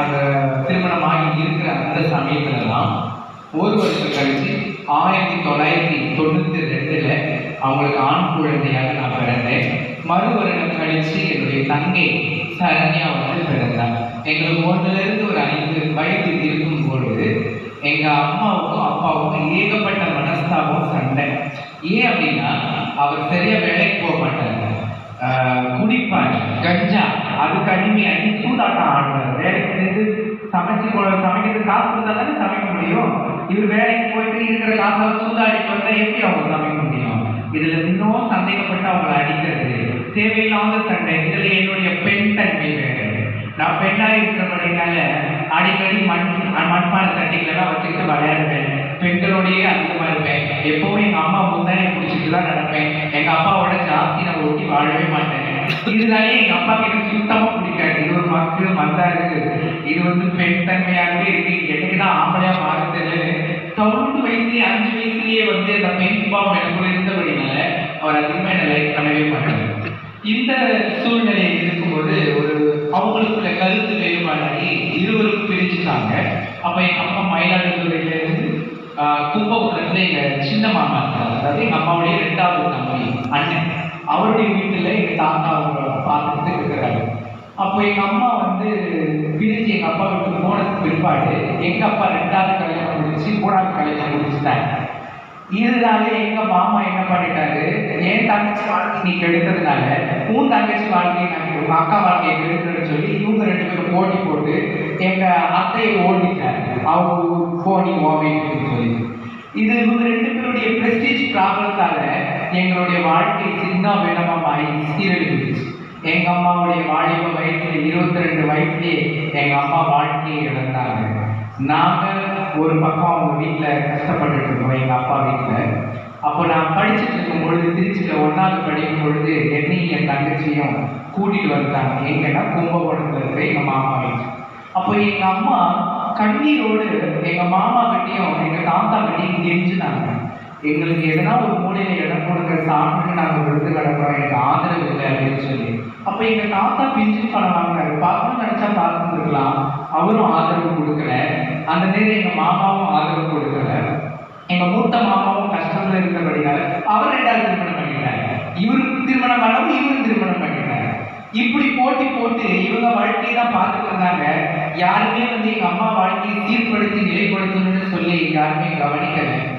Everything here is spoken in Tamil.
நாங்கள் திருமணமாகி இருக்கிற அந்த சமயத்துல தான் ஒரு வருஷம் கழிச்சு 1992 அவங்களுக்கு ஆண் குழந்தையாக நான் பிறந்தேன். மறு வருடம் கழிச்சு என்னுடைய தங்கை சரண்யா வந்து பிறந்தாங்க. எங்களுக்கு 1லிருந்து ஒரு 5 வயது இருக்கும் பொழுது எங்க அம்மாவுக்கும் அப்பாவுக்கும் ஏகப்பட்ட மனஸ்தாபம், சண்டை. ஏன் அப்படின்னா, அவர் சரியா வேலைக்கு போக மாட்டாங்க, குடிப்பார், கஞ்சா அதுக்கு அடிமையாகி சூதாட்டம் ஆடுவார். வேலைக்கு சேர்ந்து சமைக்கிறது காசு கொடுத்தா தானே சமைக்க முடியும். இவர் வேலைக்கு போயிட்டு இருக்கிற காசை சூதாடிட்டு வந்தா எப்படி அவங்க சமைக்க முடியும்? இதுல இன்னும் சந்தேகப்பட்டு அவங்களை அடிக்கிறது, தேவையில்லாத சண்டை. இதுல என்னுடைய பெண் தன்மை வேறு. நான் பெண்ணா இருக்கிறபடினால அடிக்கடி மண்பான சட்டைகளெல்லாம் வச்சுக்கிட்டு விளையாடுவேன். பெண்களோடையே அதிகமா இருப்பேன். எப்பவுமே எங்க அம்மா முந்தானே பிடிச்சிட்டு தான் நடப்பேன். எங்க அப்பாவோட ஜாஸ்தி நான் ஒட்டி வாழவே மாட்டேன். இதனாலே எங்க அப்பா எனக்கு சுத்தமா பிடிக்காது. இது ஒரு மந்தாரு, இது வந்து பெண் தன்மையாகவே இருக்கு, எனக்குதான் ஆம்பளையா மாற தெரியல. 9 வயசுலயே 5 வயசுலயே வந்து அந்த பெண் சுபாவம் எனக்குள்ள இருந்தபடினால அவர் அதிகமா என்ன லைக் பண்ணவே மாட்டாங்க. இந்த சூழ்நிலையில் இருக்கும்போது அவங்களுக்குள்ள கருத்து வேறுபாடாகி இருவரும் பிரிச்சுட்டாங்க. அப்ப எங்க அம்மா மயிலாடுதுறையில இருந்து கும்பகோணத்துல எங்க சின்ன மாமா இருக்காங்க, அதாவது எங்க அம்மாவுடைய 2வது தம்பி அண்ணன், அவருடைய வீட்டுல எங்க தாத்தா அவங்க பார்த்துட்டு இருக்கிறாரு. அப்போ எங்க அம்மா வந்து பிரிஞ்சு எங்க அப்பா வீட்டுக்கு போனதுக்கு பிற்பாடு எங்க அப்பா 2வது கல்யாணம் முடிச்சு 3வது கல்யாணம் முடிச்சுட்டாங்க. இதனால எங்க மாமா என்ன பண்ணிட்டாரு, என் தங்கச்சி வாழ்க்கை நீ கெடுத்ததுனால உன் தங்கச்சி வாழ்க்கையை நான் அக்கா வாழ்க்கையை கெடுக்கிறேன்னு சொல்லி இவங்க 2 பேரும் போட்டி போட்டு எங்க அத்தையை ஓடிட்டாரு. அவங்க போனி ஓவிட்டு சொல்லி இது இவங்க 2 பேருடைய பிரஸ்டீஜ் ப்ராப்ளத்தால எங்களுடைய வாழ்க்கை சின்ன வேணமாய் சீரழிஞ்சிருச்சு. எங்க அம்மாவுடைய வாலிப வயசுல 22 வயசுலேயே எங்க அம்மா வாழ்க்கையை இழந்தாங்க. நாங்க ஒரு பக்கம் அவங்க வீட்டுல கஷ்டப்பட்டுட்டு இருக்கோம், எங்க அப்பா வீட்டுல. அப்போ நான் படிச்சுட்டு இருக்கும் பொழுது, திருச்சியில 1வது படிக்கும் பொழுது என்னையும் என் தங்கச்சியும் கூட்டிட்டு வந்துட்டாங்க. எங்கன்னா கும்பகோணத்துல இருக்க எங்க மாமா வீட்டு. அப்போ எங்க அம்மா கண்ணீரோடு எங்க மாமா கிட்டையும் எங்க தாத்தா கிட்டையும் கெஞ்சினாங்க, எங்களுக்கு எதனா ஒரு மூலையில இடம் கொடுக்க, சாப்பிட்டு நாங்கள் விழுந்து கிடக்கிறோம், எனக்கு ஆதரவு இல்லை அப்படின்னு சொல்லி. அப்போ எங்க தாத்தா பென்ஷன் பணம் வாங்கினாரு. பார்க்கணும்னு நினைச்சா பார்த்துருக்கலாம், அவரும் ஆதரவு கொடுக்கல. அந்த நேரம் எங்க மாமாவும் ஆதரவு கொடுக்கல. எங்க மூத்த மாமாவும் கஷ்டத்துல இருக்கிறபடினால அவர் 2வது திருமணம் பண்ணிட்டாரு. இவருக்கு திருமணம் பண்ணவும் இவரும் திருமணம் பண்ணிட்டாரு. இப்படி போட்டி போட்டு இவங்க வாழ்க்கையை தான் பார்த்துட்டு இருந்தாங்க. யாருமே வந்து எங்க அம்மா வாழ்க்கையை சீர்படுத்தி நிலைப்படுத்தணும்னு சொல்லி யாருமே கவனிக்கல.